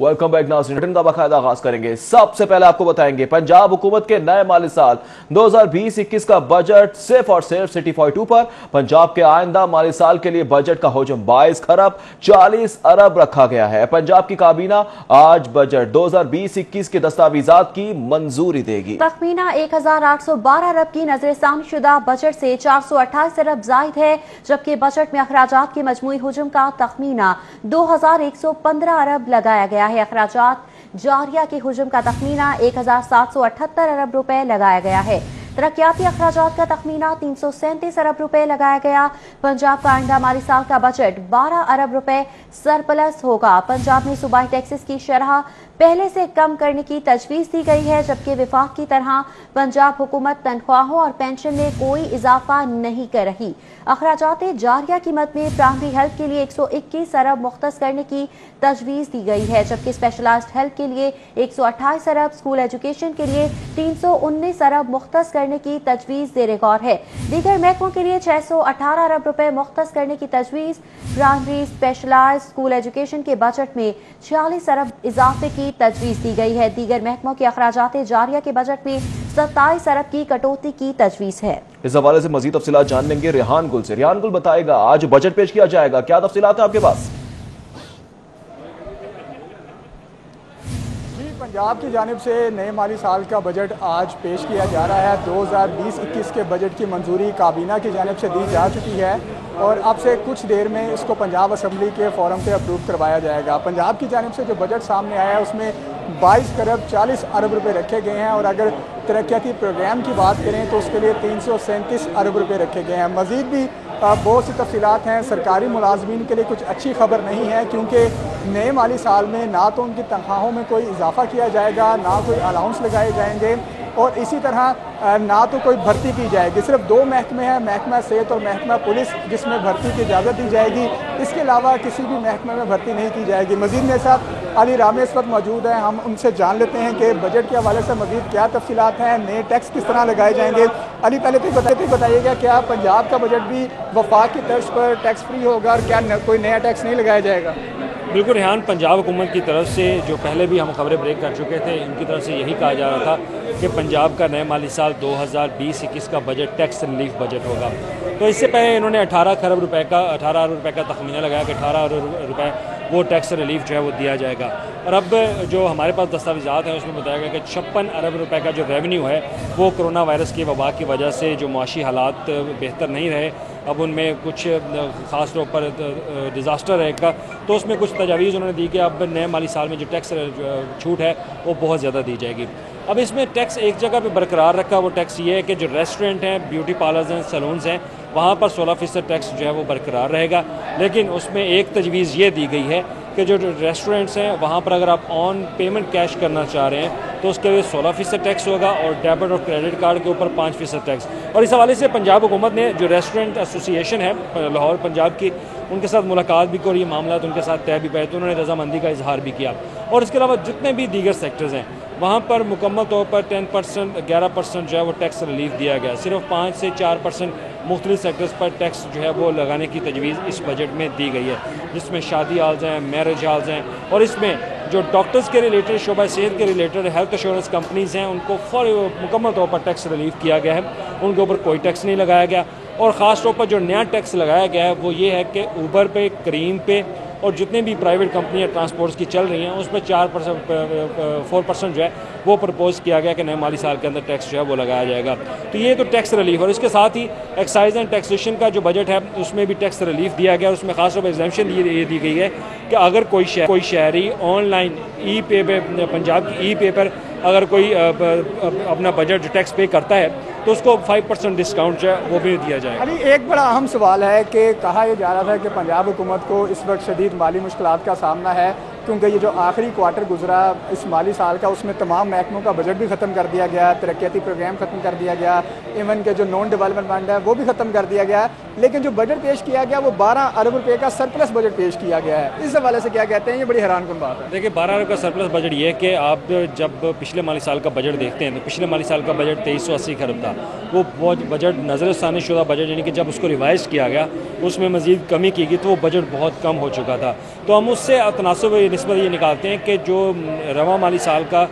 Welcome back नाज़रीन का बाकायदा आगाज करेंगे। सबसे पहले आपको बताएंगे पंजाब हुकूमत के नए माली साल 2020-21 का बजट सिर्फ और सिर्फ सिटी 42 पर। पंजाब के आइंदा माली साल के लिए बजट का हजम 22 खरब 40 अरब रखा गया है। पंजाब की काबीना आज बजट 2020-21 के दस्तावेजात की मंजूरी देगी। तखमीना 1812 अरब की नजरसानी शुदा बजट से 428 अरब जायद है, जबकि बजट में अखराजात के मजमूई हजम का तखमीना 2115 अरब लगाया गया है। अखराजात जारिया के हुजम का तखमीना 1778 अरब रुपए लगाया गया है। तरक्याती अखराजात का तखमीना 337 अरब रुपए लगाया गया। पंजाब का आइंदा माली साल का बजट 12 अरब रुपए सरप्लस होगा। पंजाब में सूबाई टैक्सेस की शरह पहले से कम करने की तजवीज दी गई है, जबकि विफाक की तरह पंजाब हुकूमत तनख्वाहों और पेंशन में कोई इजाफा नहीं कर रही। अखराजात जारिया कीमत में प्राइमरी हेल्थ के लिए 121 अरब मुख्तस करने की तजवीज दी गई है, जबकि स्पेशलाइज्ड हेल्थ के लिए 128 अरब, स्कूल एजुकेशन के लिए 319 अरब मुख्तस करने की तजवीज ज़ेरे गौर है। दीगर महकमों के लिए 618 अरब रुपए मुख्तस करने की तजवीज। प्राइमरी, स्पेशलाइज्ड, स्कूल एजुकेशन के बजट में 46 अरब इजाफे की तजवीज दी गई है। दीगर महकमों के अखराजात जारिया के बजट में 27 अरब की कटौती की तजवीज है। इस हवाले से मजीद तफसीलात जान लेंगे रेहान गुल से। रेहान गुल बताएगा आज बजट पेश किया जाएगा, क्या तफसीलात है आपके पास? पंजाब की जानिब से नए माली साल का बजट आज पेश किया जा रहा है। 2020-21 के बजट की मंजूरी काबीना की जानिब से दी जा चुकी है और अब से कुछ देर में इसको पंजाब असम्बली के फोरम पे अप्रूव करवाया जाएगा। पंजाब की जानिब से जो बजट सामने आया है उसमें 22 खरब 40 अरब रुपए रखे गए हैं और अगर तरक्याती प्रोग्राम की बात करें तो उसके लिए 337 अरब रुपए रखे गए हैं। मज़ीद भी बहुत सी तफसीलात हैं। सरकारी मुलाजमीन के लिए कुछ अच्छी खबर नहीं है, क्योंकि नए माली साल में ना तो उनकी तनख्वाहों में कोई इजाफा किया जाएगा, ना कोई अलाउंस लगाए जाएंगे और इसी तरह ना तो कोई भर्ती की जाएगी। सिर्फ दो महकमे हैं, महकमा सेहत और महकमा पुलिस, जिसमें भर्ती की इजाज़त दी जाएगी। इसके अलावा किसी भी महकमे में भर्ती नहीं की जाएगी। मज़ीद मेरे साथ अली रामे इस वक्त मौजूद हैं, हम उनसे जान लेते हैं कि बजट के हवाले से मज़ीद क्या तफसीलात हैं, नए टैक्स किस तरह लगाए जाएंगे। अली, पहले तो बताइएगा क्या पंजाब का बजट भी वफाक की तर्ज पर टैक्स फ्री होगा और क्या कोई नया टैक्स नहीं लगाया जाएगा? बिल्कुल रेहान, पंजाब हुकूमत की तरफ से जो पहले भी हम खबरें ब्रेक कर चुके थे, इनकी तरफ से यही कहा जा रहा था कि पंजाब का नए माली साल 2020-21 का बजट टैक्स रिलीफ बजट होगा। तो इससे पहले इन्होंने 18 अरब रुपए का तखमीना लगाया कि 18 अरब रुपए वो टैक्स रिलीफ जो है वो दिया जाएगा। और अब जो हमारे पास दस्तावेज़ात हैं उसमें बताया गया कि 56 अरब रुपए का जो रेवेन्यू है वो कोरोना वायरस की वबा की वजह से जो माशी हालात बेहतर नहीं रहे, अब उनमें कुछ ख़ास तौर पर डिज़ास्टर रहेगा, तो उसमें कुछ तजावीज़ उन्होंने दी कि अब नए माली साल में जो टैक्स छूट है वो बहुत ज़्यादा दी जाएगी। अब इसमें टैक्स एक जगह पे बरकरार रखा, वो टैक्स ये है कि जो रेस्टोरेंट हैं, ब्यूटी पार्लर्स हैं, सैलून्स हैं, वहाँ पर 16% टैक्स जो है वो बरकरार रहेगा। लेकिन उसमें एक तजवीज़ ये दी गई है कि जो रेस्टोरेंट्स हैं वहाँ पर अगर आप ऑन पेमेंट कैश करना चाह रहे हैं तो उसके लिए 16% टैक्स होगा और डेबिट और क्रेडिट कार्ड के ऊपर 5% टैक्स। और इस हवाले से पंजाब हुकूमत ने जो रेस्टोरेंट एसोसिएशन है लाहौर पंजाब की, उनके साथ मुलाकात भी की और ये मामला उनके साथ तय भी पाए, तो उन्होंने रजामंदी का इजहार भी किया। और इसके अलावा जितने भी दीगर सेक्टर्स हैं वहाँ पर मुकम्मल तौर पर 10% 11% जो है वो टैक्स रिलीफ दिया गया। सिर्फ 5 से 4% मुख्तलिफ सेक्टर्स पर टैक्स जो है वो लगाने की तजवीज़ इस बजट में दी गई है, जिसमें शादी हाल्स हैं, मैरिज हाल्स हैं और इसमें जो डॉक्टर्स के रिलेटेड, शोबा सेहत के रिलेटेड हेल्थ इंश्योरेंस कंपनीज़ हैं उनको मुकम्मल तौर पर टैक्स रिलीफ किया गया है, उनके ऊपर कोई टैक्स नहीं लगाया गया। और ख़ास तौर पर जो नया टैक्स लगाया गया है वो ये है कि ऊबर पे, करीम पे और जितने भी प्राइवेट कंपनियां ट्रांसपोर्ट्स की चल रही हैं उस पर 4% जो है वो प्रपोज किया गया कि नए माली साल के अंदर टैक्स जो है वो लगाया जाएगा। तो ये तो टैक्स रिलीफ, और इसके साथ ही एक्साइज एंड टैक्सेशन का जो बजट है उसमें भी टैक्स रिलीफ दिया गया। उसमें खास तौर पर एग्जाम्पशन ये दी गई है कि अगर कोई शहरी ऑनलाइन ई पे पंजाब की ई पे पर अगर कोई अपना बजट टैक्स पे करता है तो उसको 5% डिस्काउंट जो है वो भी दिया जाएगा। अभी एक बड़ा अहम सवाल है कि कहा यह जा रहा था कि पंजाब हुकूमत को इस वक्त शदीद माली मुश्किलात का सामना है, क्योंकि ये जो आखिरी क्वार्टर गुजरा इस माली साल का उसमें तमाम महकमों का बजट भी ख़त्म कर दिया गया, तरक्याती प्रोग्राम ख़त्म कर दिया गया, इवन के जो नॉन डेवलपमेंट फंड है वो भी ख़त्म कर दिया गया। लेकिन जो बजट पेश किया गया वो 12 अरब रुपये का सरप्लस बजट पेश किया गया है। इस हवाले से क्या कहते हैं? ये बड़ी हैरानकुन बात है। देखिए, 12 अरब का सरप्लस बजट ये है कि आप जब पिछले माली साल का बजट देखते हैं तो पिछले माली साल का बजट 2380 खरब था। वो बजट नज़रसानी शुदा बजट, यानी कि जब उसको रिवाइज़ किया गया उसमें मज़ीद कमी की गई तो वो बजट बहुत कम हो चुका था। तो हम उससे तनासब نسبت یہ نکالتے ہیں کہ جو رواں مالی سال کا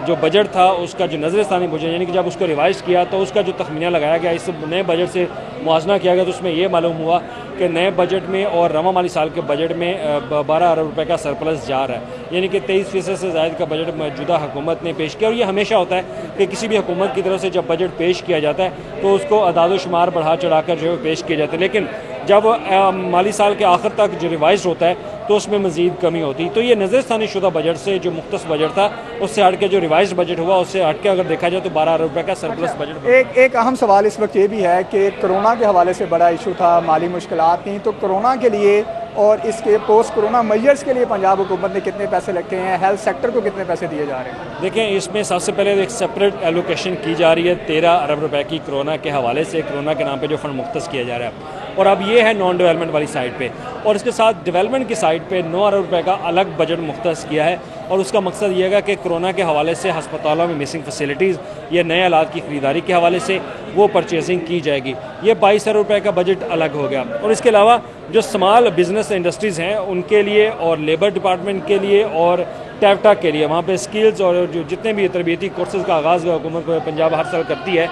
جو بجٹ تھا اس کا جو نظر ثانی بجٹ یعنی کہ جب اس کو ریوائز کیا تو اس کا جو تخمینہ لگایا گیا اس نئے بجٹ سے موازنہ کیا گیا تو اس میں یہ معلوم ہوا کہ نئے بجٹ میں اور رواں مالی سال کے بجٹ میں 12 ارب روپے کا سرپلس جا رہا ہے، یعنی کہ 23% سے زائد کا بجٹ موجودہ حکومت نے پیش کیا. اور یہ ہمیشہ ہوتا ہے کہ کسی بھی حکومت کی طرف سے جب بجٹ پیش کیا جاتا ہے تو اس کو اعداد و شمار بڑھا چڑھا کر جو ہے پیش کیے جاتے ہیں، لیکن جب مالی سال کے آخر تک جو ریوائز ہوتا ہے تو اس میں مزید کمی ہوتی. تو یہ نظر ثانی شدہ بجٹ سے جو مختص بجٹ تھا اس سے ہٹ کے جو ریوائز بجٹ ہوا اس سے ہٹ کے اگر دیکھا جائے تو 12 ارب روپے کا سرپلس بجٹ. ایک اہم سوال اس وقت یہ بھی ہے کہ کرونا کے حوالے سے بڑا ایشو تھا، مالی مشکلات تھیں، تو کرونا کے لیے اور اس کے پوسٹ کرونا میجرز کے لیے پنجاب حکومت نے کتنے پیسے رکھے ہیں، ہیلتھ سیکٹر کو کتنے پیسے دیے جا رہے ہیں؟ دیکھیں اس میں سب سے پہلے ایک سپریٹ ایلوکیشن کی جا رہی ہے 13 ارب روپے کی کرونا کے حوالے سے، کرونا کے نام پہ جو فنڈ مختص کیا جا رہا ہے. اور اب یہ ہے نان ڈیولپمنٹ والی سائڈ پہ، اور اس کے ساتھ ڈیولپمنٹ کی سائڈ پہ 9 ارب روپے کا الگ بجٹ مختص کیا ہے. اور اس کا مقصد یہ ہے کہ کرونا کے حوالے سے ہسپتالوں میں مسنگ فیسلٹیز یا نئے آلات کی خریداری کے حوالے سے وہ پرچیزنگ کی جائے گی. یہ 22 ارب روپے کا بجٹ الگ ہو گیا. اور اس کے علاوہ جو اسمال بزنس انڈسٹریز ہیں ان کے لیے اور لیبر ڈپارٹمنٹ کے لیے اور ٹیپٹا کے لیے وہاں پہ سکلز اور جو جتنے بھی تربیتی کورسز کا آغاز حکومت پنجاب ہر سال کرتی ہے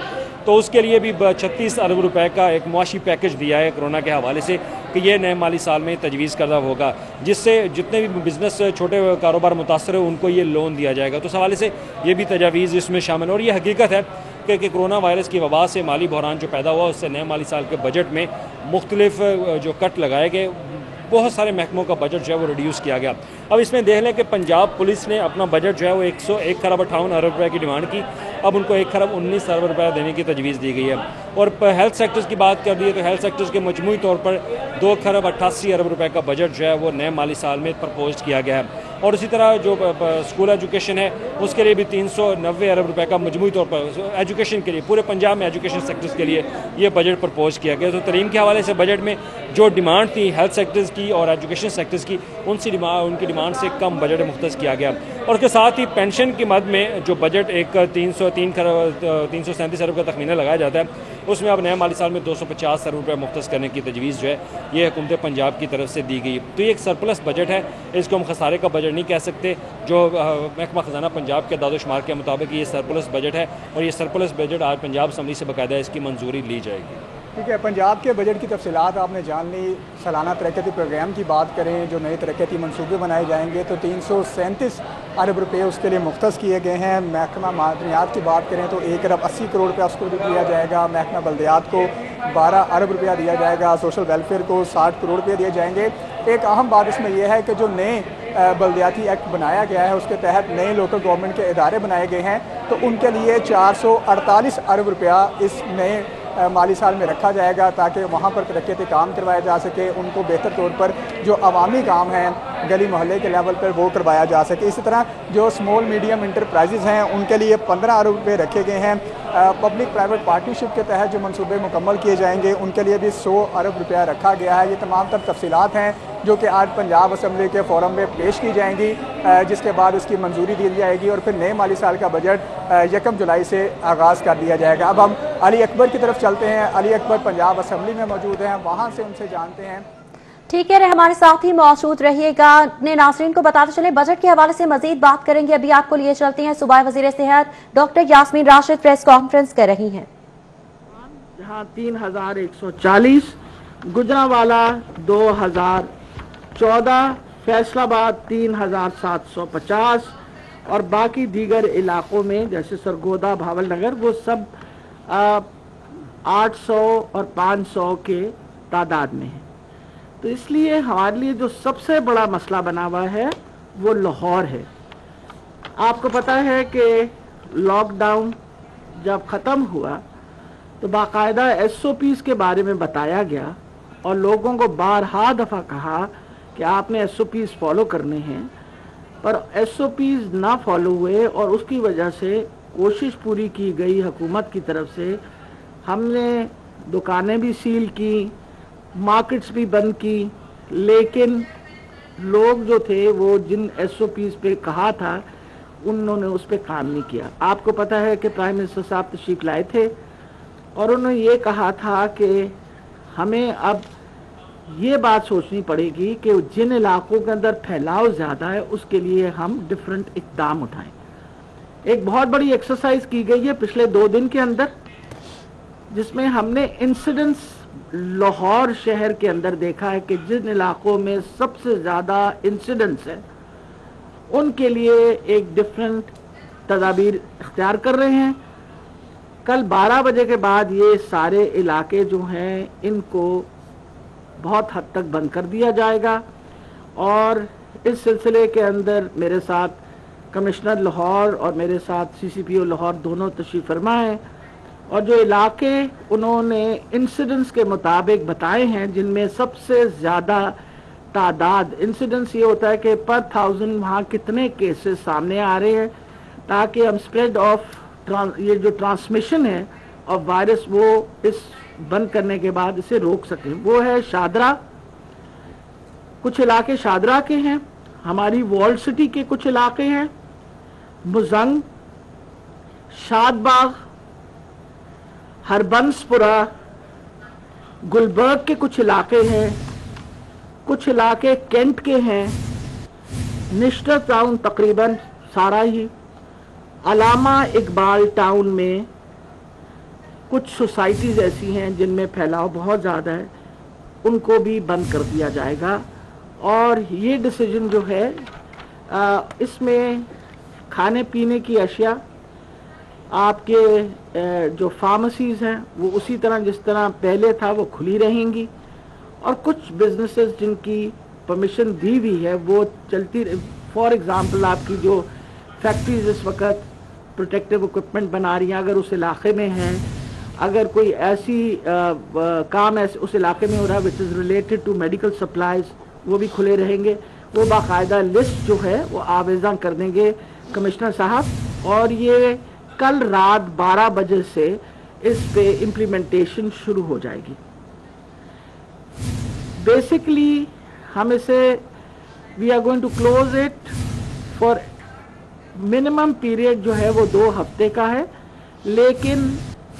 تو اس کے لیے بھی 36 ارب روپے کا ایک معاشی پیکج دیا ہے کرونا کے حوالے سے کہ یہ نئے مالی سال میں تجویز کردہ ہوگا، جس سے جتنے بھی بزنس چھوٹے کاروبار متاثر ہیں ان کو یہ لون دیا جائے گا. تو اس حوالے سے یہ بھی تجاویز اس میں شامل. اور یہ حقیقت ہے کہ کرونا وائرس کی وبا سے مالی بحران جو پیدا ہوا اس سے نئے مالی سال کے بجٹ میں مختلف جو کٹ لگائے گئے، بہت سارے محکموں کا بجٹ جو ہے وہ ریڈیوس کیا گیا. اب اس میں دیکھ لیں کہ پنجاب پولیس نے اپنا بجٹ جو ہے وہ 101 ارب 58 ارب روپے کی ڈیمانڈ کی، اب ان کو 1 ارب 19 ارب روپے دینے کی تجویز دی گئی ہے. اور ہیلتھ سیکٹرز کی بات کر دی ہے تو ہیلتھ سیکٹرز کے مجموعی طور پر 2 ارب 88 ارب روپے کا بجٹ جو ہے وہ نئے مالی سال میں پرپوز کیا گیا ہے. اور اسی طرح جو اسکول ایجوکیشن ہے اس کے لیے بھی 390 ارب روپے کا مجموعی طور پر ایجوکیشن کے لیے پورے پنجاب میں ایجوکیشن سیکٹرز کے لیے یہ بجٹ پرپوز کیا گیا. تو تعلیم کے حوالے سے بجٹ میں جو ڈیمانڈ تھی ہیلتھ سیکٹرز کی اور ایجوکیشن سیکٹرز کی ان کی ڈیمانڈ سے کم بجٹ مختص کیا گیا. اور اس کے ساتھ ہی پینشن کی مد میں جو بجٹ ایک 337 ارب کا تخمینہ لگایا جاتا ہے اس میں اب نئے مالی سال میں 250 ارب روپے مختص کرنے کی تجویز جو ہے یہ حکومت پنجاب کی طرف سے دی گئی. تو یہ ایک سرپلس بجٹ ہے، اس کو ہم خسارے کا بجٹ نہیں کہہ سکتے. جو محکمہ خزانہ پنجاب کے اعداد و شمار کے مطابق یہ سرپلس بجٹ ہے اور یہ سرپلس بجٹ آج پنجاب اسمبلی سے باقاعدہ اس کی منظوری لی جائے گی. ٹھیک ہے، پنجاب کے بجٹ کی تفصیلات آپ نے جان لی. سالانہ ترقیاتی پروگرام کی بات کریں، جو نئے ترقیاتی منصوبے بنائے جائیں گے تو 337 ارب روپے اس کے لیے مختص کیے گئے ہیں. محکمہ معدنیات کی بات کریں تو 1 ارب 80 کروڑ روپیہ اس کو دیا جائے گا. محکمہ بلدیات کو 12 ارب روپیہ دیا جائے گا. سوشل ویلفیئر کو 60 کروڑ روپیہ دیے جائیں گے. ایک اہم بات اس میں یہ ہے کہ جو نئے بلدیاتی ایکٹ بنایا گیا ہے اس کے تحت نئے لوکل گورنمنٹ کے ادارے بنائے گئے ہیں تو ان کے لیے 448 ارب روپیہ اس نئے مالی سال میں رکھا جائے گا تاکہ وہاں پر ترقیاتی کام کروایا جا سکے. ان کو بہتر طور پر جو عوامی کام ہیں گلی محلے کے لیول پر وہ کروایا جا سکے. اسی طرح جو اسمال میڈیم انٹرپرائزز ہیں ان کے لیے 15 ارب روپے رکھے گئے ہیں. پبلک پرائیویٹ پارٹنرشپ کے تحت جو منصوبے مکمل کیے جائیں گے ان کے لیے بھی 100 ارب روپیہ رکھا گیا ہے. یہ تمام تر تفصیلات ہیں جو کہ آج پنجاب اسمبلی کے فورم میں پیش کی جائیں گی، جس کے بعد اس کی منظوری دی جائے گی اور پھر نئے مالی سال کا بجٹ 1 جولائی سے آغاز کر دیا جائے گا. اب ہم علی اکبر کی طرف چلتے ہیں. علی اکبر پنجاب اسمبلی میں موجود ہیں، وہاں سے ان سے جانتے ہیں. ٹھیک ہے، ہمارے ساتھ ہی موجود رہیے گا. اپنے ناظرین کو بتاتے چلیں بجٹ کے حوالے سے مزید بات کریں گے. ابھی آپ کو لیے چلتے ہیں صوبائی وزیر صحت doctor Yasmin Rashid press conference کر رہی ہیں. جہاں 3140، گجرانوالہ 2014، فیصل آباد 3750 اور باقی دیگر علاقوں میں جیسے سرگودا بھاول نگر وہ سب 800 اور 500 کے تعداد میں ہیں. تو اس لیے ہمارے لیے جو سب سے بڑا مسئلہ بنا ہوا ہے وہ لاہور ہے. آپ کو پتہ ہے کہ لاک ڈاؤن جب ختم ہوا تو باقاعدہ SOPs کے بارے میں بتایا گیا اور لوگوں کو بارہا دفعہ کہا کہ آپ نے SOPs فالو کرنے ہیں، پر SOPs نہ فالو ہوئے اور اس کی وجہ سے کوشش پوری کی گئی حکومت کی طرف سے. ہم نے دکانیں بھی سیل کی، مارکیٹس بھی بند کی، لیکن لوگ جو تھے وہ جن SOPs پہ کہا تھا انہوں نے اس پہ کام نہیں کیا. آپ کو پتہ ہے کہ پرائم منسٹر صاحب تشریف لائے تھے اور انہوں نے یہ کہا تھا کہ ہمیں اب یہ بات سوچنی پڑے گی کہ جن علاقوں کے اندر پھیلاؤ زیادہ ہے اس کے لیے ہم ڈفرینٹ اقدام اٹھائیں. ایک بہت بڑی ایکسرسائز کی گئی ہے پچھلے 2 دن کے اندر، جس میں ہم نے انسیڈنس لاہور شہر کے اندر دیکھا ہے کہ جن علاقوں میں سب سے زیادہ انسیڈنس ہے ان کے لیے ایک ڈفرینٹ تدابیر اختیار کر رہے ہیں. کل 12 بجے کے بعد یہ سارے علاقے جو ہیں ان کو بہت حد تک بند کر دیا جائے گا، اور اس سلسلے کے اندر میرے ساتھ کمشنر لاہور اور میرے ساتھ سی سی پی او لاہور دونوں تشریف فرما ہیں، اور جو علاقے انہوں نے انسیڈنس کے مطابق بتائے ہیں جن میں سب سے زیادہ تعداد، انسیڈنس یہ ہوتا ہے کہ پر 1000 وہاں کتنے کیسز سامنے آ رہے ہیں تاکہ ہم اسپریڈ آف یہ جو ٹرانسمیشن ہے آف وائرس وہ اس بند کرنے کے بعد اسے روک سکیں. وہ ہے شادرہ، کچھ علاقے شادرہ کے ہیں، ہماری وال سٹی کے کچھ علاقے ہیں، مزنگ، شاد باغ، ہربنس پورہ، گلبرگ کے کچھ علاقے ہیں، کچھ علاقے کینٹ کے ہیں، نشتر ٹاؤن تقریباً سارا ہی، علامہ اقبال ٹاؤن میں کچھ سوسائٹیز ایسی ہیں جن میں پھیلاؤ بہت زیادہ ہے، ان کو بھی بند کر دیا جائے گا. اور یہ ڈیسیجن جو ہے اس میں کھانے پینے کی اشیاء، آپ کے جو فارمیسیز ہیں وہ اسی طرح جس طرح پہلے تھا وہ کھلی رہیں گی، اور کچھ بزنسز جن کی پرمیشن دی ہوئی ہے وہ چلتی. فار ایگزامپل آپ کی جو فیکٹریز اس وقت پروٹیکٹیو اکوپمنٹ بنا رہی ہیں، اگر اس علاقے میں ہیں، اگر کوئی ایسی کام اس علاقے میں ہو رہا ہے which is related to medical supplies, وہ بھی کھلے رہیں گے. وہ باقاعدہ لسٹ جو ہے وہ آویزاں کر دیں گے کمشنر صاحب، اور یہ کل رات 12 بجے سے اس پہ امپلیمنٹیشن شروع ہو جائے گی. بیسکلی ہم اسے we are going to close it for minimum period جو ہے وہ 2 ہفتے کا ہے، لیکن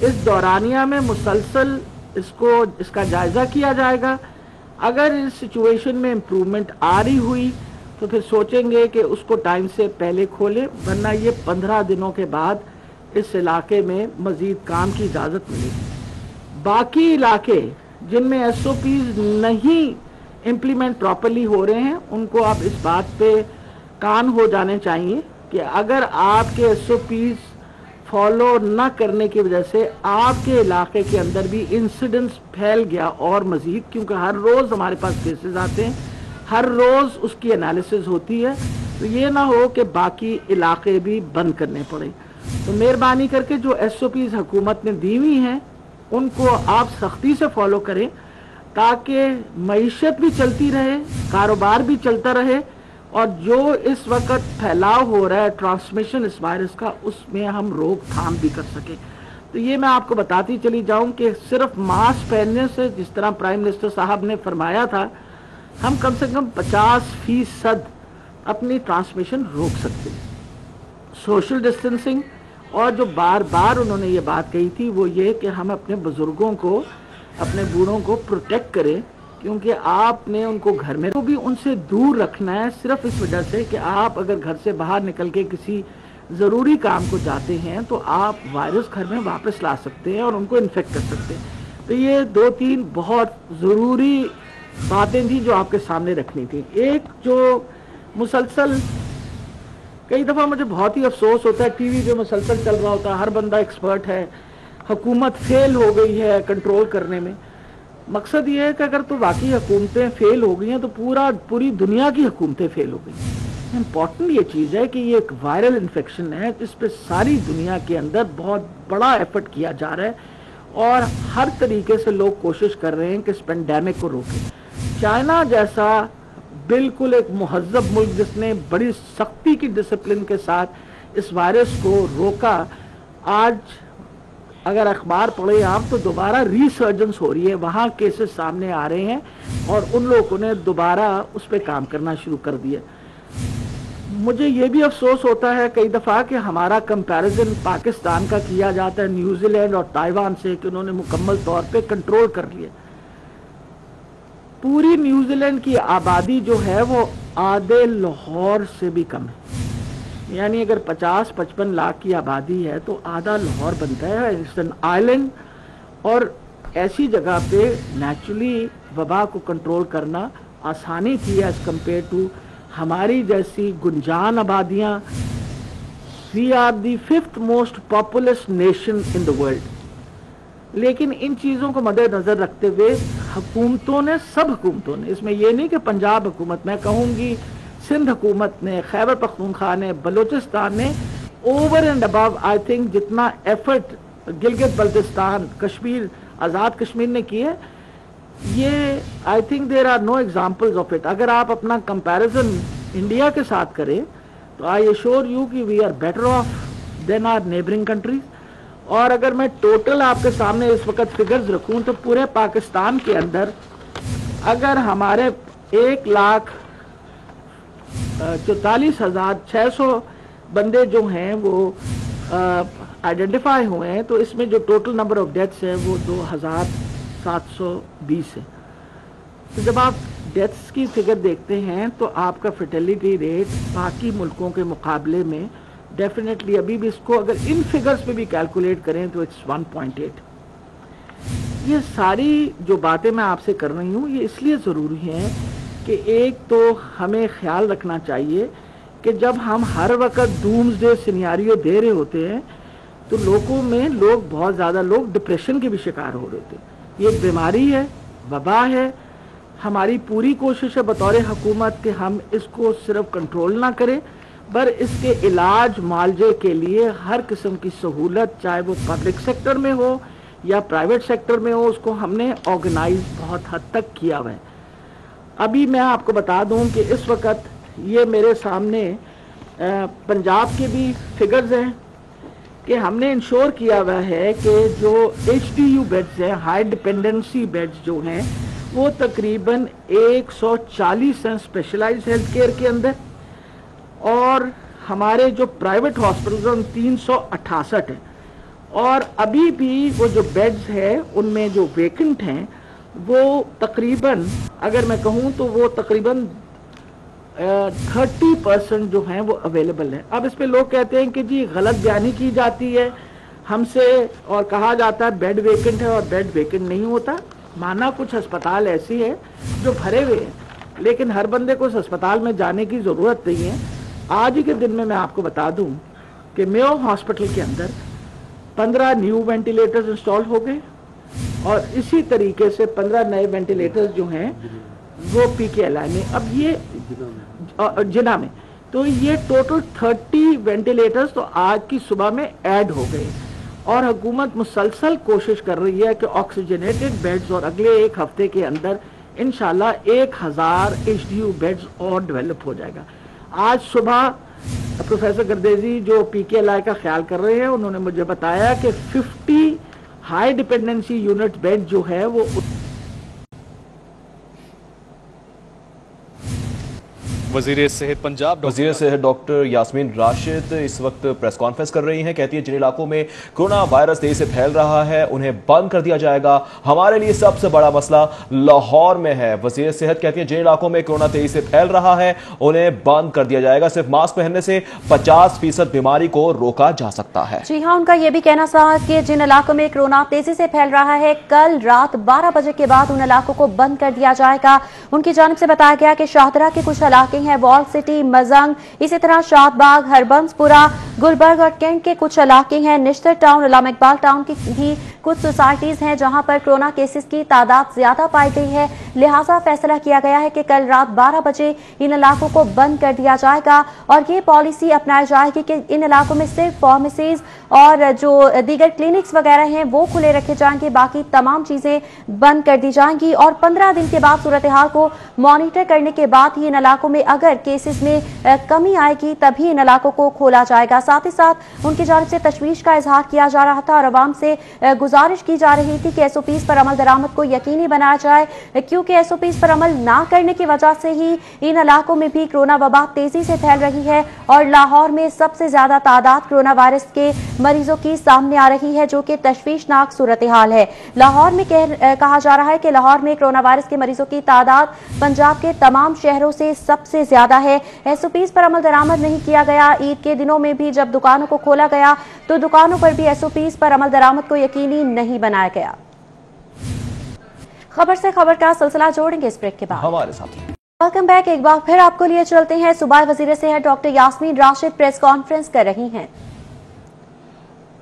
اس دورانیہ میں مسلسل اس کا جائزہ کیا جائے گا. اگر اس سچویشن میں امپرومنٹ آ رہی ہوئی تو پھر سوچیں گے کہ اس کو ٹائم سے پہلے کھولیں، ورنہ یہ 15 دنوں کے بعد اس علاقے میں مزید کام کی اجازت ملے گی. باقی علاقے جن میں ایس او پیز نہیں امپلیمنٹ پراپرلی ہو رہے ہیں ان کو آپ اس بات پہ کان ہو جانے چاہیے کہ اگر آپ کے ایس او پیز فالو نہ کرنے کی وجہ سے آپ کے علاقے کے اندر بھی انسیڈنس پھیل گیا اور مزید، کیونکہ ہر روز ہمارے پاس کیسز آتے ہیں، ہر روز اس کی انالیسز ہوتی ہے، تو یہ نہ ہو کہ باقی علاقے بھی بند کرنے پڑے. تو مہربانی کر کے جو ایس او پیز حکومت نے دی ہوئی ہیں ان کو آپ سختی سے فالو کریں تاکہ معیشت بھی چلتی رہے، کاروبار بھی چلتا رہے، اور جو اس وقت پھیلاؤ ہو رہا ہے ٹرانسمیشن اس وائرس کا اس میں ہم روک تھام بھی کر سکیں. تو یہ میں آپ کو بتاتی چلی جاؤں کہ صرف ماسک پہننے سے، جس طرح پرائم منسٹر صاحب نے فرمایا تھا، ہم کم سے کم 50% اپنی ٹرانسمیشن روک سکتے ہیں. سوشل ڈسٹینسنگ، اور جو بار بار انہوں نے یہ بات کہی تھی وہ یہ کہ ہم اپنے بزرگوں کو، اپنے بوڑھوں کو پروٹیکٹ کریں، کیونکہ آپ نے ان کو گھر میں بھی ان سے دور رکھنا ہے، صرف اس وجہ سے کہ آپ اگر گھر سے باہر نکل کے کسی ضروری کام کو جاتے ہیں تو آپ وائرس گھر میں واپس لا سکتے ہیں اور ان کو انفیکٹ کر سکتے ہیں. تو یہ 2-3 بہت ضروری باتیں تھیں جو آپ کے سامنے رکھنی تھی. ایک جو مسلسل کئی دفعہ مجھے بہت ہی افسوس ہوتا ہے، ٹی وی پہ مسلسل چل رہا ہوتا ہے، ہر بندہ ایکسپرٹ ہے، حکومت فیل ہو گئی ہے کنٹرول کرنے میں. مقصد یہ ہے کہ اگر تو واقعی حکومتیں فیل ہو گئی ہیں تو پوری دنیا کی حکومتیں فیل ہو گئی ہیں. امپورٹنٹ یہ چیز ہے کہ یہ ایک وائرل انفیکشن ہے جس پہ ساری دنیا کے اندر بہت بڑا ایفرٹ کیا جا رہا ہے اور ہر طریقے سے لوگ کوشش کر رہے ہیں کہ اس پینڈیمک کو روکیں. چائنا جیسا بالکل ایک مہذب ملک جس نے بڑی سختی کی ڈسپلن کے ساتھ اس وائرس کو روکا، آج اگر اخبار پڑھے آپ تو دوبارہ ریسرجنس ہو رہی ہے، وہاں کیسز سامنے آ رہے ہیں اور ان لوگوں نے دوبارہ اس پہ کام کرنا شروع کر دیا. مجھے یہ بھی افسوس ہوتا ہے کئی دفعہ کہ ہمارا کمپیریزن پاکستان کا کیا جاتا ہے نیوزی لینڈ اور تائیوان سے کہ انہوں نے مکمل طور پہ کنٹرول کر لیا. पूरी न्यूजीलैंड की आबादी जो है वो आधे लाहौर से भी कम है। यानी अगर 50-55 लाख की आबादी है तो आधा लाहौर बनता है। इट्स एन आइलैंड, और ऐसी जगह पे नेचुरली वबा को कंट्रोल करना आसानी थी एज कम्पेयर टू हमारी जैसी गुंजान आबादियाँ। We are the 5th most populous nation in the world. लेकिन इन चीज़ों को मद्देनज़र रखते हुए हुकूमतों ने, सब हुकूमतों ने, इसमें यह नहीं कि पंजाब हुकूमत, मैं कहूँगी सिंध हुकूमत ने, खैबर पख्तूनख्वा ने, बलूचिस्तान ने, over and above I think जितना एफर्ट गिलगित बल्तिस्तान, कश्मीर, आज़ाद कश्मीर ने किया, ये I think there are no examples of it. अगर आप अपना कंपैरिजन इंडिया के साथ करें तो आई एश्योर यू कि we are better off than our neighbouring countries. और अगर मैं टोटल आपके सामने इस वक्त फिगर्स रखूं तो पूरे पाकिस्तान के अंदर अगर हमारे 1,44,600 बंदे जो हैं वो आइडेंटिफाई हुए हैं, तो इसमें जो टोटल नंबर ऑफ डेथ्स है वो 2,720 है। तो जब आप डेथ्स की फिगर देखते हैं तो आपका फर्टिलिटी रेट बाकी मुल्कों के मुकाबले में डेफिनेटली अभी भी, इसको अगर इन फिगर्स पे भी कैलकुलेट करें तो इट्स 1.8। ये सारी जो बातें मैं आपसे कर रही हूँ ये इसलिए ज़रूरी हैं कि एक तो हमें ख्याल रखना चाहिए कि जब हम हर वक्त डूम्सडे सिनेरियो दे रहे होते हैं तो लोगों में बहुत ज़्यादा लोग डिप्रेशन के भी शिकार हो रहे होते हैं। ये एक बीमारी है, वबा है। हमारी पूरी कोशिश है बतौर हुकूमत कि हम इसको सिर्फ कंट्रोल ना करें, पर इसके इलाज मुआवजे के लिए हर किस्म की सहूलत, चाहे वो पब्लिक सेक्टर में हो या प्राइवेट सेक्टर में हो, उसको हमने ऑर्गेनाइज बहुत हद तक किया हुआ है। अभी मैं आपको बता दूं कि इस वक्त ये मेरे सामने पंजाब के भी फिगर्स हैं कि हमने इंश्योर किया हुआ है कि जो HDU बेड्स हैं, हाई डिपेंडेंसी बेड्स जो हैं, वो तकरीबन 140 हैं स्पेशलाइज्ड हेल्थ केयर के अंदर, और हमारे जो प्राइवेट हॉस्पिटल 368 हैं। और अभी भी वो जो बेड्स हैं उनमें जो वेकेंट हैं वो तकरीबन, अगर मैं कहूँ तो वो तकरीबन 30% जो हैं वो अवेलेबल है। अब इस पे लोग कहते हैं कि जी गलत बयानी की जाती है हमसे और कहा जाता है बेड वेकेंट है, और बेड वेकेंट नहीं होता। माना कुछ अस्पताल ऐसी है जो भरे हुए हैं, लेकिन हर बंदे को उस अस्पताल में जाने की ज़रूरत नहीं है। आज ही के दिन में मैं आपको बता दूं कि मेयो हॉस्पिटल के अंदर 15 न्यू वेंटिलेटर्स इंस्टॉल हो गए, और इसी तरीके से 15 नए वेंटिलेटर्स जो हैं वो PKLI में, अब ये जिना में, तो ये टोटल 30 वेंटिलेटर्स तो आज की सुबह में ऐड हो गए। और हुकूमत मुसलसल कोशिश कर रही है कि ऑक्सीजनेटेड बेड्स, और अगले एक हफ्ते के अंदर इंशाल्लाह 1000 HDU बेड्स और डेवलप हो जाएगा। आज सुबह प्रोफेसर गर्देजी जो PKLI का ख्याल कर रहे हैं, उन्होंने मुझे बताया कि 50 हाई डिपेंडेंसी यूनिट बेड जो है वो वज़ीर सेहत पंजाब वज़ीर सेहत डॉक्टर यास्मीन राशिद इस वक्त प्रेस कॉन्फ्रेंस कर रही हैं। कहती है जिन इलाकों में कोरोना वायरस तेजी से फैल रहा है उन्हें बंद कर दिया जाएगा। हमारे लिए सबसे बड़ा मसला लाहौर में है। वज़ीर सेहत कहती है जिन इलाकों में कोरोना तेजी से फैल रहा है उन्हें बंद कर दिया जाएगा। सिर्फ मास्क पहनने से 50% बीमारी को रोका जा सकता है। जी हाँ, उनका यह भी कहना था कि जिन इलाकों में कोरोना तेजी से फैल रहा है कल रात 12 बजे के बाद उन इलाकों को बंद कर दिया जाएगा। उनकी जानिब से बताया गया कि शाहदरा के कुछ इलाके हैं, वॉल सिटी, मजंग, इसी तरह शादबाग, हरबंसपुरा, गुलबर्ग और कैंट के कुछ इलाके हैं। निश्तर टाउन, अल्लामा इकबाल टाउन की भी कुछ सोसाइटीज हैं जहां पर कोरोना केसेस की तादाद ज्यादा पाई गई है। लिहाजा फैसला किया गया है कि कल रात 12 बजे इन इलाकों को बंद कर दिया जाएगा और ये पॉलिसी अपनाई जाएगी कि इन इलाकों में सिर्फ फार्मेसीज और जो दीगर क्लिनिक्स वगैरह हैं वो खुले रखे जाएंगे, बाकी तमाम चीजें बंद कर दी जाएंगी। और 15 दिन के बाद सूरत हाल को मॉनिटर करने के बाद ही इन इलाकों में अगर केसेस में कमी आएगी तभी इन इलाकों को खोला जाएगा। साथ ही साथ उनकी जानिब से तशवीश का इजहार किया जा रहा था और अवाम से गुजारिश की जा रही थी कि SOPs पर अमल दरामद को यकीनी बनाया जाए, क्योंकि SOPs पर अमल ना करने की वजह से ही इन इलाकों में भी कोरोना वबा तेजी से फैल रही है और लाहौर में सबसे ज्यादा तादाद कोरोना वायरस के मरीजों की सामने आ रही है, जो कि तशवीशनाक सूरत हाल है। लाहौर में कहा जा रहा है कि लाहौर में कोरोना वायरस के मरीजों की तादाद पंजाब के तमाम शहरों से सबसे ज्यादा है। SOPs पर अमल दरामद नहीं किया गया। ईद के दिनों में भी जब दुकानों को खोला गया तो दुकानों पर भी SOPs पर अमल दरामद को यकीनी नहीं बनाया गया। खबर से खबर का सिलसिला जोड़ेंगे इस ब्रेक के बाद हमारे साथ। Welcome back. एक बार फिर आपको लिए चलते हैं। सूबाई वजीर सेहत doctor Yasmin Rashid press conference कर रही हैं।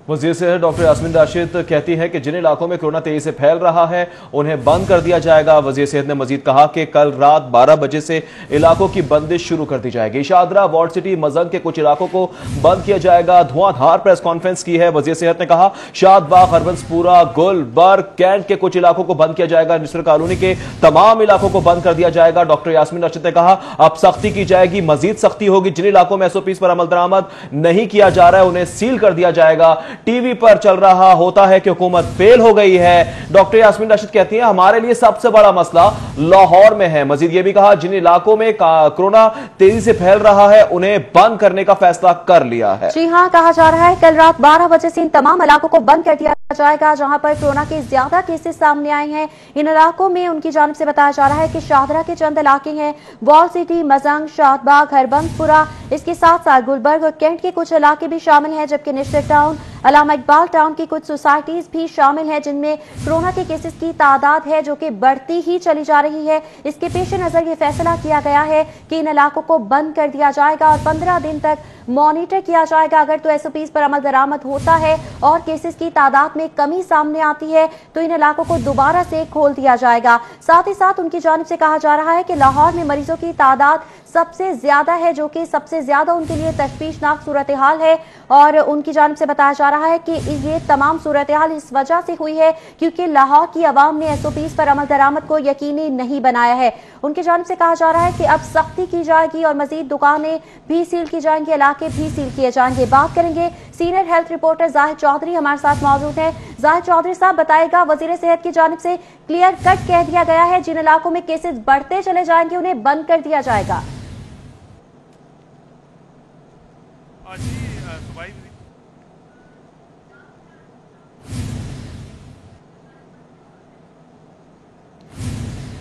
वजीर सेहत डॉक्टर यास्मीन राशिद कहती है कि जिन इलाकों में कोरोना तेजी से फैल रहा है उन्हें बंद कर दिया जाएगा। वजीर सेहत ने मजीद कहा कि कल रात 12 बजे से इलाकों की बंदिश शुरू कर दी जाएगी। शादरा, वार्ड सिटी, मजंग के कुछ इलाकों को बंद किया जाएगा। धुआंधार प्रेस कॉन्फ्रेंस की है वजीर सेहत ने कहा। शादबाग, हरबंसपुरा, गुलबर्ग, कैंट के कुछ इलाकों को बंद किया जाएगा। निसर कॉलोनी के तमाम इलाकों को बंद कर दिया जाएगा। डॉक्टर यास्मीन राशिद ने कहा अब सख्ती की जाएगी, मजीद सख्ती होगी। जिन इलाकों में SOPs पर अमल दरामद नहीं किया जा रहा है उन्हें सील कर दिया जाएगा। टीवी पर चल रहा होता है कि हुकूमत फेल हो गई है। डॉक्टर यास्मीन राशिद कहती हैं हमारे लिए सबसे बड़ा मसला लाहौर में है। मजीद यह भी कहा जिन इलाकों में कोरोना तेजी से फैल रहा है उन्हें बंद करने का फैसला कर लिया है। जी हां, कहा जा रहा है कल रात 12 बजे से इन तमाम इलाकों को बंद कर दिया जाएगा जहां पर कोरोना के ज्यादा केसेस सामने आए हैं। इन इलाकों में उनकी जानिब से बताया जा रहा है कि शादरा के चंद इलाके हैं, वॉल सिटी, मजंग, शादबाग, हरबंसपुरा, इसके साथ साथ गुलबर्ग और कैंट के कुछ इलाके भी शामिल हैं, जबकि निश्चित टाउन, अलामा इकबाल टाउन की कुछ सोसाइटीज भी शामिल हैं जिनमें कोरोना के केसेस की तादाद है जो कि बढ़ती ही चली जा रही है। इसके पेश नजर ये फैसला किया गया है कि इन इलाकों को बंद कर दिया जाएगा और 15 दिन तक मॉनिटर किया जाएगा। अगर तो SOPs पर अमल दरामद होता है और केसेस की तादाद में कमी सामने आती है तो इन इलाकों को दोबारा से खोल दिया जाएगा। साथ ही साथ उनकी जानिब से कहा जा रहा है कि लाहौर में मरीजों की तादाद सबसे ज्यादा है, जो कि सबसे ज्यादा उनके लिए तशवीशनाक सूरत हाल है। और उनकी जानिब से बताया जा रहा है कि ये तमाम सूरत हाल इस वजह से हुई है क्योंकि लाहौर की आवाम ने SOPs पर अमल दरामद को यकीनी नहीं बनाया है। उनकी जानिब से कहा जा रहा है कि अब सख्ती की जाएगी और मजीद दुकानें भी सील की जाएंगी, इलाके भी सील किए जाएंगे। बात करेंगे senior health reporter Zahid Chaudhry हमारे साथ मौजूद हैं। जाहिद चौधरी साहब, बताएगा वजीर सेहत की जानिब से क्लियर कट कह दिया गया है जिन इलाकों में केसेस बढ़ते चले जाएंगे उन्हें बंद कर दिया जाएगा।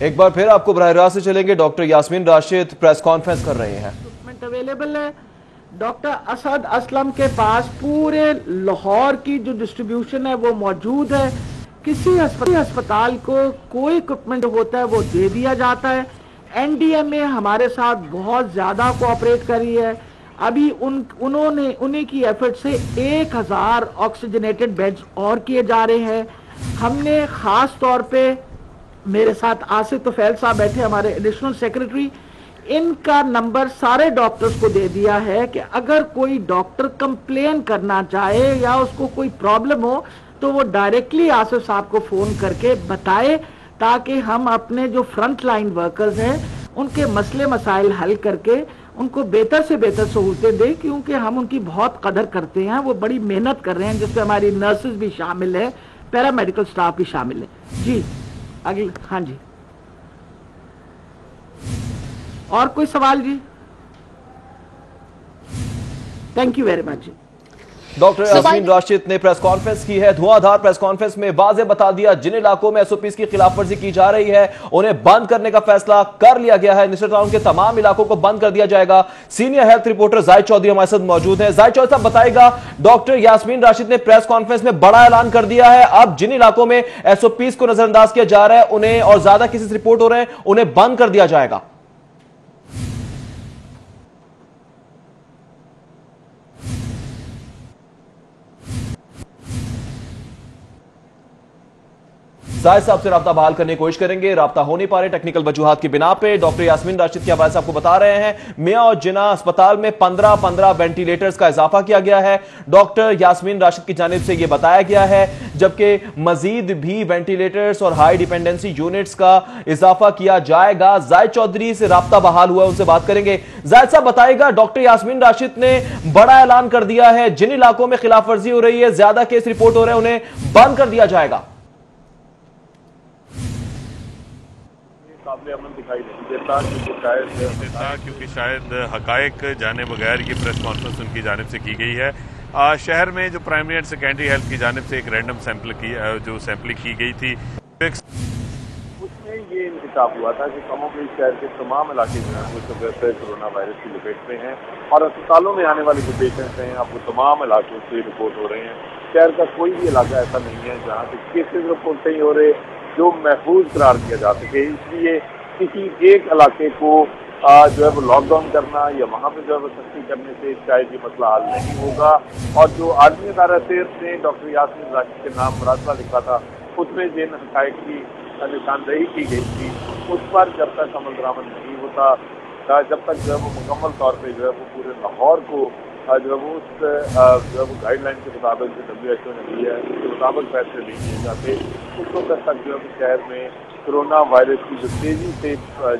एक बार फिर आपको बराह रास्त से चलेंगे। Doctor Yasmin Rashid press conference कर रहे हैं। अवेलेबल है। डॉक्टर असद असलम के पास पूरे लाहौर की जो डिस्ट्रीब्यूशन है वो मौजूद है। किसी अस्पताल को कोई इक्विपमेंट होता है वो दे दिया जाता है। NDMA हमारे साथ बहुत ज्यादा कोऑपरेट करी है। अभी उन्हीं की एफर्ट से 1000 ऑक्सीजनेटेड बेड्स और किए जा रहे हैं। हमने खास तौर पे, मेरे साथ आसिफ तुफैल साहब बैठे हमारे एडिशनल सेक्रेटरी, इनका नंबर सारे डॉक्टर्स को दे दिया है कि अगर कोई डॉक्टर कंप्लेन करना चाहे या उसको कोई प्रॉब्लम हो तो वो डायरेक्टली आसिफ साहब को फोन करके बताए ताकि हम अपने जो फ्रंट लाइन वर्कर्स हैं उनके मसले मसाइल हल करके उनको बेहतर से बेहतर सहूलतें दें, क्योंकि हम उनकी बहुत कदर करते हैं। वो बड़ी मेहनत कर रहे हैं जिसमें हमारी नर्सेज भी शामिल है, पैरामेडिकल स्टाफ भी शामिल है। जी अगले, हाँ जी, और कोई सवाल जी? Thank you very much. Doctor Yasmin Rashid ने प्रेस कॉन्फ्रेंस की है। धुआंधार प्रेस कॉन्फ्रेंस में वाज़ेह बता दिया जिन इलाकों में SOPs की खिलाफवर्जी की जा रही है उन्हें बंद करने का फैसला कर लिया गया है। निसर टाउन के तमाम इलाकों को बंद कर दिया जाएगा। Senior health reporter Zahid Chaudhry हमारे साथ मौजूद हैं। जाहिद चौधरी साहब, बताएगा डॉक्टर यास्मीन राशिद ने प्रेस कॉन्फ्रेंस में बड़ा ऐलान कर दिया है, अब जिन इलाकों में SOPs को नजरअंदाज किया जा रहा है उन्हें और ज्यादा केसेस रिपोर्ट हो रहे हैं उन्हें बंद कर दिया जाएगा। जाहिद साहब से राब्ता बहाल करने की कोशिश करेंगे, राब्ता हो नहीं पा रहे टेक्निकल वजूहात की बिना पे। डॉक्टर यास्मीन राशिद के हवाले से आपको बता रहे हैं मियां और जिना अस्पताल में 15 वेंटिलेटर्स का इजाफा किया गया है। डॉक्टर यास्मीन राशिद की जानिब से यह बताया गया है, जबकि मजीद भी वेंटिलेटर्स और हाई डिपेंडेंसी यूनिट्स का इजाफा किया जाएगा। जाहिद चौधरी से राब्ता बहाल हुआ, उनसे बात करेंगे। जाहिद साहब, बताएगा डॉक्टर यास्मीन राशिद ने बड़ा ऐलान कर दिया है जिन इलाकों में खिलाफ वर्जी हो रही है, ज्यादा केस रिपोर्ट हो रहे हैं, उन्हें बंद कर दिया जाएगा। अमल दिखाई नहीं देता क्योंकि शायद हकायक जाने बगैर ये प्रेस कॉन्फ्रेंस उनकी जानिब से की गई है। شہر میں جو پرائمری اینڈ سیکنڈری ہیلتھ کی جانب سے ایک رینڈم سیمپلنگ کی گئی تھی، اس میں یہ انتخاب ہوا تھا کہ کم و بیش شہر کے تمام علاقے جو ہیں وہ اس وجہ سے کرونا وائرس کی لپیٹ میں ہیں، اور اسپتالوں میں آنے والے جو پیشنٹس ہیں اب وہ تمام علاقوں سے رپورٹ ہو رہے ہیں۔ شہر کا کوئی بھی علاقہ ایسا نہیں ہے جہاں سے کیسز رپورٹ نہیں ہو رہے جو محفوظ قرار دیا جا سکے، اس لیے کسی ایک علاقے کو جو ہے وہ لاک ڈاؤن کرنا یا وہاں پہ جو ہے وہ سختی کرنے سے شاید یہ مسئلہ حل نہیں ہوگا۔ اور جو عالمی ادارہ صحت نے ڈاکٹر یاسمین راجی کے نام مراسلہ لکھا تھا، اس میں جن حقائق کی نشاندہی کی گئی تھی اس پر جب تک عمل درآمد نہیں ہوتا، جب تک جو ہے وہ مکمل طور پہ جو ہے وہ پورے لاہور کو جو ہے وہ اس جو ہے وہ گائیڈ لائن کے مطابق جو WHO نے دی ہے اس کے مطابق فیصلے نہیں کیے جاتے، اس وقت تک جو ہے وہ شہر میں کرونا وائرس کی جو تیزی سے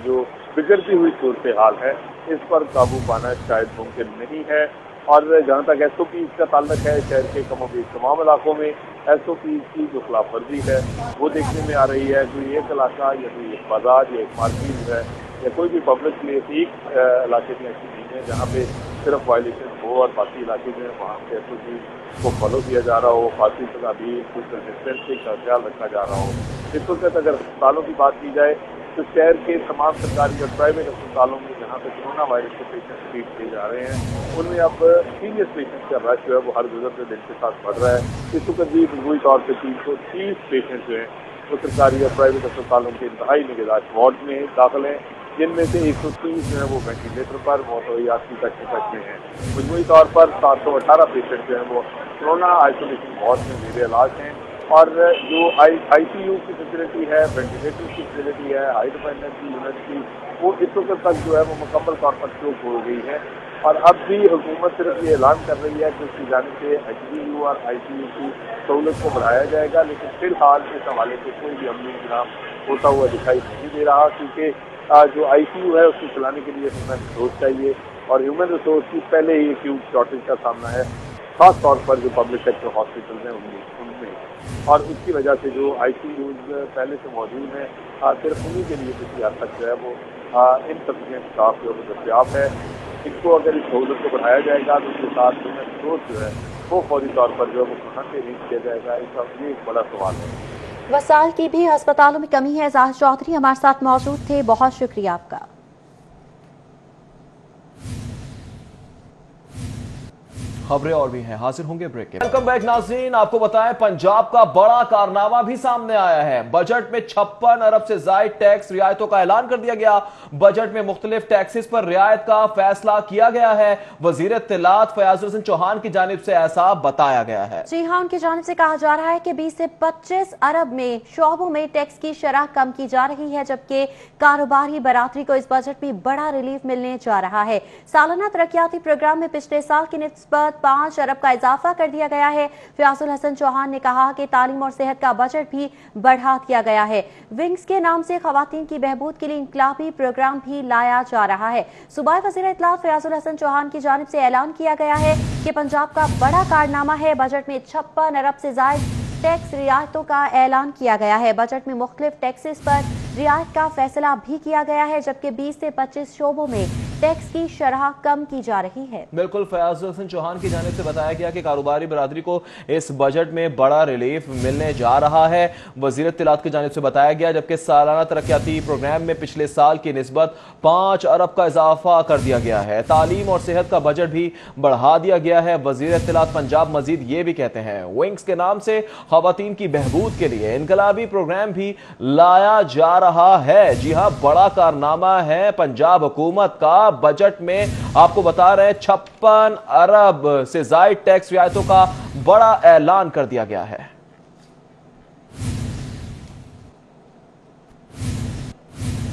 جو بگڑتی ہوئی صورتحال ہے اس پر قابو پانا شاید ممکن نہیں ہے۔ اور جہاں تک SOPs کا تعلق ہے، شہر کے کم و بیش تمام علاقوں میں SOPs کی جو خلاف ورزی ہے وہ دیکھنے میں آ رہی ہے۔ کوئی ایک علاقہ یا کوئی ایک بازار یا ایک مارکیٹ ہے یا کوئی بھی پبلک پلیس ایک علاقے میں ایسی نہیں ہے جہاں پہ صرف وائلیشن ہو اور باقی علاقے جو ہیں وہاں کے SOPs کو فالو کیا جا رہا ہو، خاصی تدابیر سوشل ڈسٹینسنگ کا خیال رکھا جا رہا ہو۔ اس وقت اگر اسپتالوں کی بات کی جائے تو شہر کے تمام سرکاری اور پرائیویٹ اسپتالوں میں جہاں پہ کرونا وائرس کے پیشنٹ ٹریٹ کیے جا رہے ہیں ان میں اب سیریس پیشنٹ کا رش جو ہے وہ ہر گزرتے دن کے ساتھ بڑھ رہا ہے۔ اس وقت بھی مجموعی طور پہ 330 پیشنٹ جو ہیں وہ سرکاری اور پرائیویٹ اسپتالوں کے انتہائی نگہداشت وارڈ میں داخل ہیں، جن میں سے 130 جو ہیں وہ وینٹیلیٹر پر موتویات کی تشخیص میں ہیں۔ مجموعی طور پر 718 پیشنٹ جو ہیں وہ کرونا آئسولیشن وارڈ میں زیر علاج ہیں، اور جو ICU کی فیسلٹی ہے، وینٹیلیٹر کی فیسلٹی ہے، ہائی ڈیپینڈنسی یونٹ کی، وہ اس وقت تک جو ہے وہ مکمل طور پر چوک ہو گئی ہے۔ اور اب بھی حکومت صرف یہ اعلان کر رہی ہے کہ اس کی جانب سے HDU اور ICU کی سہولت کو بڑھایا جائے گا، لیکن فی الحال اس حوالے سے کوئی بھی عملی انتظام ہوتا ہوا دکھائی نہیں دے رہا، کیونکہ جو ICU ہے اس کو چلانے کے لیے ہیومن ریسورس چاہیے، اور ہیومن ریسورس کی پہلے ہی ایکیوٹ شارٹیج کا سامنا ہے، خاص طور پر جو پبلک سیکٹر ہاسپٹلز ہیں ان میں، اور اس کی وجہ سے جو ICUs پہلے سے موجود ہیں صرف انہیں کے لیے کسی حد تک جو ہے وہ انسفیشینٹ اسٹاف جو ہے دستیاب ہے۔ ان کو اگر اس سہولت کو بڑھایا جائے گا تو اس کے ساتھ ہیومن ریسورس جو ہے وہ فوری طور پر جو ہے وہ کہاں سے ریچ کیا جائے گا، اس کا یہ ایک بڑا سوال ہے۔ وسائل کی بھی ہسپتالوں میں کمی ہے۔ زاہد چودھری ہمارے ساتھ موجود تھے، بہت شکریہ آپ کا۔ خبریں اور بھی ہیں، حاضر ہوں گے بریک کے۔ ویلکم بیک ناظرین، آپ کو بتائیں پنجاب کا بڑا کارنامہ بھی سامنے آیا ہے۔ بجٹ میں 56 ارب سے زائد ٹیکس رعایتوں کا اعلان کر دیا گیا۔ بجٹ میں مختلف ٹیکسز پر رعایت کا فیصلہ کیا گیا ہے۔ وزیر اطلاعات فیاض الحسن چوہان کی جانب سے ایسا بتایا گیا ہے۔ جی ہاں، ان کی جانب سے کہا جا رہا ہے کہ 20 سے 25 ارب میں شعبوں میں ٹیکس کی شرح کم کی جا رہی ہے، جبکہ کاروباری برادری کو اس بجٹ میں بڑا ریلیف ملنے جا رہا ہے۔ سالانہ ترقیاتی پروگرام میں پچھلے سال کی نسبت 5 ارب کا اضافہ کر دیا گیا ہے۔ فیاض الحسن چوہان نے کہا کہ تعلیم اور صحت کا بجٹ بھی بڑھا دیا گیا ہے۔ ونگز کے نام سے خواتین کی بہبود کے لیے انقلابی پروگرام بھی لایا جا رہا ہے۔ صوبائی وزیر اطلاعات فیاض الحسن چوہان کی جانب سے اعلان کیا گیا ہے کہ پنجاب کا بڑا کارنامہ ہے۔ بجٹ میں 56 ارب سے زائد ٹیکس رعایتوں کا اعلان کیا گیا ہے۔ بجٹ میں مختلف ٹیکسز پر رعایت کا فیصلہ بھی کیا گیا ہے، جبکہ 20 سے 25 شعبوں میں ٹیکس کی شرح کم کی جا رہی ہے۔ بالکل، فیاض الحسن چوہان کی جانب سے بتایا گیا کہ کاروباری برادری کو اس بجٹ میں بڑا ریلیف ملنے جا رہا ہے۔ وزیر اطلاعات کی جانب سے بتایا گیا، جبکہ سالانہ ترقیاتی پروگرام میں پچھلے سال کی نسبت 5 ارب کا اضافہ کر دیا گیا ہے۔ تعلیم اور صحت کا بجٹ بھی بڑھا دیا گیا ہے۔ وزیر اطلاعات پنجاب مزید یہ بھی کہتے ہیں، ونگز کے نام سے خواتین کی بہبود کے لیے انقلابی پروگرام بھی لایا جا رہا ہے۔ جی ہاں، بڑا کارنامہ ہے پنجاب حکومت کا۔ بجٹ میں آپ کو بتا رہے ہیں 56 ارب سے زائد ٹیکس رعایتوں کا بڑا اعلان کر دیا گیا ہے۔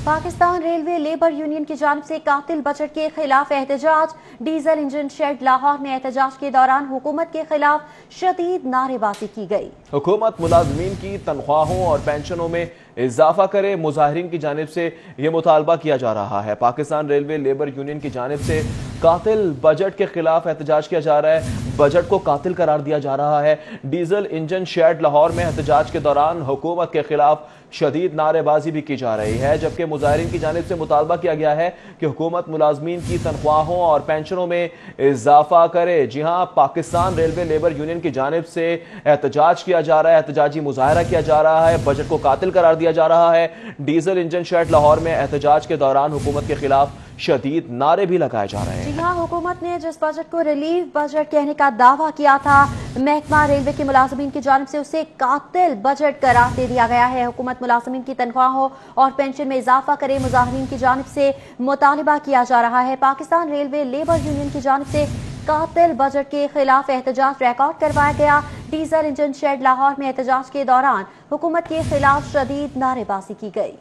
پاکستان ریلوے لیبر یونین کی جانب سے قاتل بجٹ کے خلاف احتجاج۔ ڈیزل انجن شیڈ لاہور میں احتجاج کے دوران حکومت کے خلاف شدید نعرے بازی کی گئی۔ حکومت ملازمین کی تنخواہوں اور پینشنوں میں इजाफा करे, मुजाहिरीन की जानिब से ये मुतालबा किया जा रहा है। पाकिस्तान रेलवे लेबर यूनियन की जानिब से कातिल बजट के खिलाफ एहतजाज किया जा रहा है, बजट को कातिल करार दिया जा रहा है। डीजल इंजन शेड लाहौर में एहतजाज के दौरान हुकूमत के खिलाफ शदीद नारेबाजी भी की जा रही है, जबकि मुजाहिरीन की जानिब से मुतालबा किया गया है कि हुकूमत मुलाजमीन की तनख्वाहों और पेंशनों में इजाफा करे। जी हाँ, पाकिस्तान रेलवे लेबर यूनियन की जानिब से एहतजाज किया जा रहा है, एहतजाजी मुजाहरा किया जा रहा है, बजट को कातिल करार दिया जा रहा है। डीजल इंजन शेड लाहौर में एहतजाज के दौरान हुकूमत के खिलाफ शदीद नारे भी लगाए जा रहे हैं। जी हाँ, हुकूमत ने जिस बजट को रिलीफ बजट कहने का दावा किया था, महकमा रेलवे के मुलाजमीन की जानिब से उसे कातिल बजट करार दे दिया गया है। हुकूमत मुलाजमीन की तनख्वाहों और पेंशन में इजाफा करे, मुजाहिरीन की जानिब से मुतालिबा किया जा रहा है। पाकिस्तान रेलवे लेबर यूनियन की जानिब से कातिल बजट के खिलाफ एहतजाज रिकॉर्ड करवाया गया। डीजल इंजन शेड लाहौर में एहतजाज के दौरान हुकूमत के खिलाफ शदीद नारेबाजी की गई।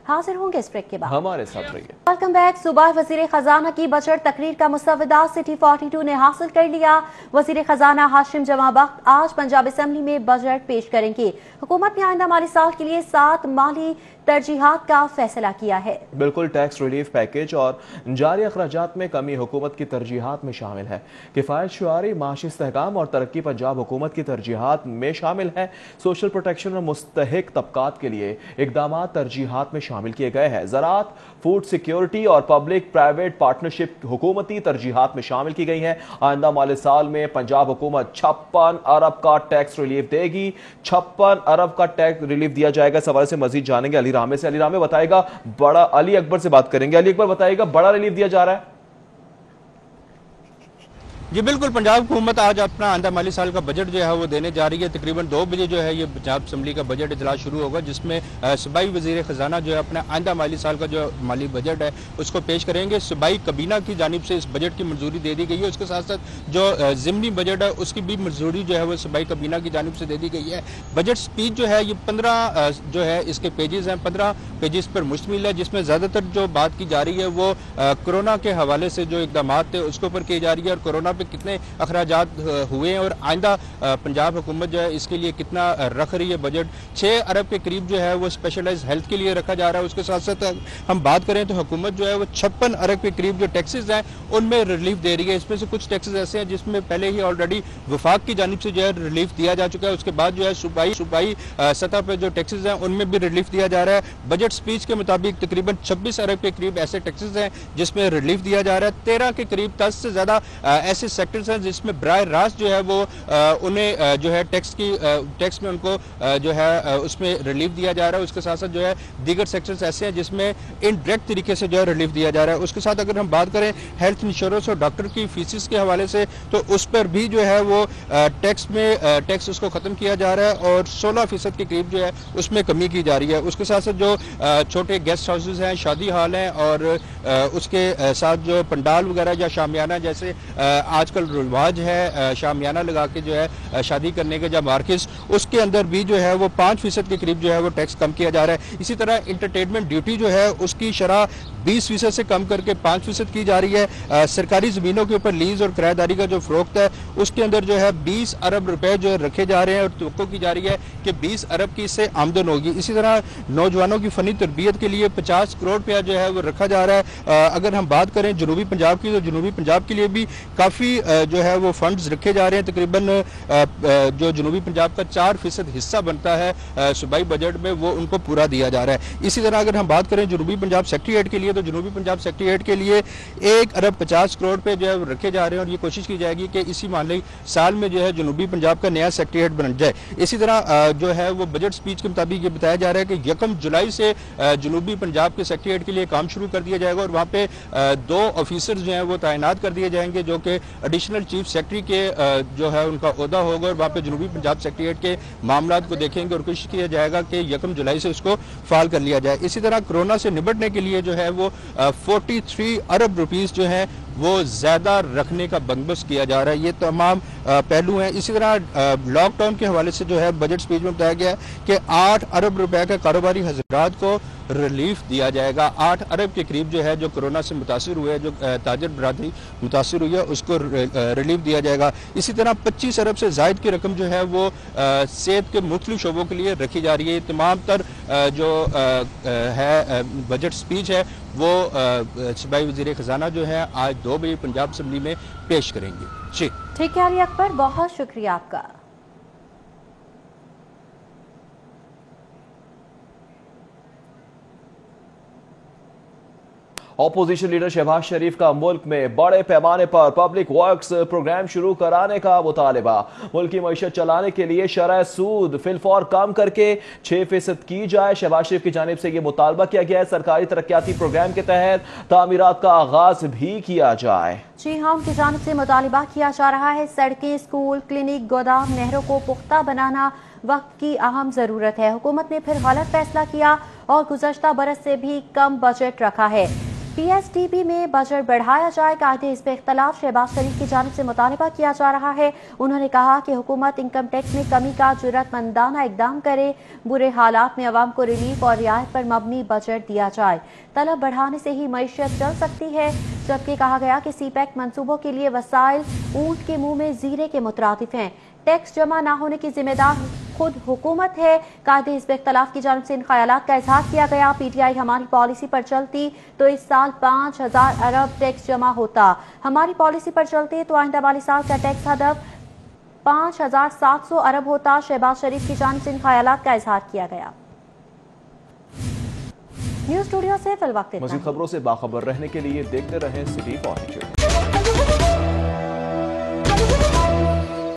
हाजिर होंगे इस ब्रेक के बाद, हमारे साथ रहिए। Welcome back. सूबा वजीर खजाना की बजट तकरीर का मुसवदा सिटी 42 ने हासिल कर लिया। वजीर खजाना हाशिम जमा बख्त आज पंजाब असेंबली में बजट पेश करेंगे। हुकूमत ने आइंदा माली साल के लिए 7 माली तरजीहात का फैसला किया है। बिल्कुल, टैक्स रिलीफ पैकेज और जारी अखराजात में कमी हुकूमत की तरजीहात में शामिल है। किफायत शुआरी, माशी इस्तेहकाम और तरक्की पंजाब हुकूमत की तरजीहात में शामिल है। सोशल प्रोटेक्शन और मुस्तहिक तबकात के लिए इकदाम तरजीहात में शामिल किए गए हैं। ज़राअत, फूड सिक्योरिटी और पब्लिक प्राइवेट पार्टनरशिप हुकूमती तरजीहात में शामिल की गई हैं। आइंदा माली साल में पंजाब हुकूमत 56 अरब का टैक्स रिलीफ देगी। 56 अरब का टैक्स रिलीफ दिया जाएगा। इस हवाले से मजीद जानेंगे अली रामे से। अली रामे बताएगा, बड़ा अली अकबर से बात करेंगे। अली अकबर बताएगा, बड़ा रिलीफ दिया जा रहा है? जी बिल्कुल, पंजाब हुकूमत आज अपना आइंदा माली साल का बजट जो है वो देने जा रही है। तकरीबन 2 बजे जो है ये पंजाब असम्बली का बजट इजलास शुरू होगा, जिसमें सूबाई वजीर खजाना जो है अपना आइंदा माली साल का जो माली बजट है उसको पेश करेंगे। सूबाई कबीना की जानिब से इस बजट की मंजूरी दे दी गई है। उसके साथ साथ जो ज़िमनी बजट है उसकी भी मंजूरी जो है वो सूबाई कबीना की जानिब से दे दी गई है। बजट स्पीच जो है ये 15 जो है इसके पेजेस हैं, 15 पेजेस पर मुश्तमिल है, जिसमें ज़्यादातर जो बात की जा रही है वो कोरोना के हवाले से जो इकदाम थे उसके ऊपर की जा रही है और कोरोना पे कितने अखराजात हुए हैं और आइंदा पंजाब हुकूमत जो है इसके लिए कितना रख रही है। बजट 6 अरब के करीब जो है वो स्पेशलाइज हेल्थ के लिए रखा जा रहा है। उसके साथ साथ हम बात करें तो हुकूमत जो है वो 56 अरब के करीब जो टैक्सेस हैं उनमें रिलीफ दे रही है। इसमें से कुछ टैक्सेस ऐसे हैं जिसमें पहले ही ऑलरेडी वफाक की जानिब से जो है रिलीफ दिया जा चुका है। उसके बाद जो है सूबाई सतह पर जो टैक्सेस हैं उनमें भी रिलीफ दिया जा रहा है। बजट स्पीच के मुताबिक तकरीबन 26 अरब के करीब ऐसे टैक्सेस हैं जिसमें रिलीफ दिया जा रहा है। 13 के करीब 10 से ज्यादा ऐसे सेक्टर्स हैं जिसमें बराह रास्त जो है वो उन्हें जो है टैक्स में उनको जो है उसमें रिलीफ दिया जा रहा है। उसके साथ साथ जो है दीगर सेक्टर्स ऐसे हैं जिसमें इनडायरेक्ट तरीके से जो है रिलीफ दिया जा रहा है। उसके साथ अगर हम बात करें हेल्थ इंश्योरेंस और डॉक्टर की फीसिस के हवाले से तो उस पर भी जो है वो टैक्स उसको खत्म किया जा रहा है और 16% के करीब जो है उसमें कमी की जा रही है। उसके साथ साथ जो छोटे गेस्ट हाउसेज हैं, शादी हाल हैं और उसके साथ जो पंडाल वगैरह या शामियाना जैसे आजकल रिवाज है शामियाना लगा के जो है शादी करने के, या मार्केट्स उसके अंदर भी जो है वो 5% के करीब जो है वो टैक्स कम किया जा रहा है। इसी तरह इंटरटेनमेंट ड्यूटी जो है उसकी शरह 20% से कम करके 5% की जा रही है। सरकारी ज़मीनों के ऊपर लीज और किराएदारी का जो फ़रोख्त है उसके अंदर जो है 20 अरब रुपए जो रखे जा रहे हैं और तवक्को की जा रही है कि 20 अरब की इससे आमदन होगी। इसी तरह नौजवानों की फ़नी तरबियत के लिए 50 करोड़ रुपया जो है वो रखा जा रहा है। अगर हम बात करें जनूबी पंजाब की तो जनूबी पंजाब के लिए भी काफ़ी जो है वो फंड्स रखे जा रहे हैं। तकरीबन जो जनूबी पंजाब का 4% हिस्सा बनता है सूबाई बजट में वो उनको पूरा दिया जा रहा है। इसी तरह अगर हम बात करें जनूबी पंजाब सेक्रेटेरिएट के लिए तो जनूबी पंजाब सेक्रेटेरिएट के लिए 1 अरब 50 करोड़ पे जो है रखे जा रहे हैं और ये कोशिश की जाएगी कि इसी माली साल में जो है जनूबी पंजाब का नया सेक्रेटेरिएट बन जाए। इसी तरह जो है वो बजट स्पीच के मुताबिक ये बताया जा रहा है कि 1 जुलाई से जनूबी पंजाब के सेक्रेटेरिएट के लिए काम शुरू कर दिया जाएगा और वहाँ पे 2 ऑफिसर्स जो हैं वो तैनात कर दिए जाएंगे जो कि एडिशनल चीफ सेक्रेटरी के जो है उनका ओहदा होगा और वहाँ पे जनूबी पंजाब सेक्रेटेरिएट के मामला को देखेंगे और कोशिश किया जाएगा कि 1 जुलाई से उसको फाल कर लिया जाए। इसी तरह कोरोना से निपटने के लिए जो है वो 43 अरब रुपीस जो है वो ज़्यादा रखने का बंदोबस्त किया जा रहा है। ये तमाम पहलू हैं। इसी तरह लॉकडाउन के हवाले से जो है बजट स्पीच में बताया गया है कि 8 अरब रुपए के कारोबारी हजरात को रिलीफ दिया जाएगा। 8 अरब के करीब जो है जो कोरोना से मुतासिर हुए, जो ताजर बरादरी मुतासिर हुई है, उसको रिलीफ दिया जाएगा। इसी तरह 25 अरब से ज़ायद की रकम जो है वो सेहत के मुख्तलिफ शोबों के लिए रखी जा रही है। तमाम तर जो है बजट स्पीच है वो सूबाई वज़ीर ख़जाना जो है आज 2 बजे पंजाब असम्बली में पेश करेंगे। जी ठीक है अली अकबर, बहुत शुक्रिया आपका। ऑपोजिशन लीडर शहबाज शरीफ का मुल्क में बड़े पैमाने पर पब्लिक वर्क्स प्रोग्राम शुरू कराने का मुतालबा। मुल्क की मईशत चलाने के लिए शरह सूद फिलफौर कम करके 6% की जाए। शहबाज शरीफ की जानिब से यह मुतालबा किया गया है। सरकारी तरक्याती प्रोग्राम के तहत तामीरात का आगाज भी किया जाए। जी हाँ, उनकी जानिब से मुतालबा किया जा रहा है। सड़कें, स्कूल, क्लिनिक, गोदाम, नहरों को पुख्ता बनाना वक्त की अहम जरूरत है। हुकूमत ने फिर गलत फैसला किया और गुज़श्ता बरस से भी कम बजट रखा है। PSDB में बजट बढ़ाया जाए, कायदे इस पे इख्तलाफ शहबाज शरीफ की जानिब से मुतालबा किया जा रहा है। उन्होंने कहा कि हुकूमत इनकम टैक्स में कमी का जुर्रतमंदाना इकदाम करे, बुरे हालात में अवाम को रिलीफ और रियायत पर मबनी बजट दिया जाए। तलब बढ़ाने से ही मईशत चल सकती है। जबकि कहा गया कि CPEC मंसूबों के लिए वसाइल ऊंट के मुंह में जीरे के मुतरादिफ हैं। टैक्स जमा ना होने की जिम्मेदार खुद हुकूमत है। कायदे हिज़्ब इख्तिलाफ की जानिब से इन ख्यालात का इजहार किया गया। PTI हमारी पॉलिसी पर चलती तो इस साल 5000 अरब टैक्स जमा होता। हमारी पॉलिसी पर चलते तो आइंदा वाली साल का टैक्स हदफ 5700 अरब होता। शहबाज शरीफ की जानिब से इन ख्यालात का इजहार किया गया। न्यूज़ स्टूडियो से फिल वक्त मज़ीद खबरों से बाखबर रहने के लिए देखते रहें सिटी 42।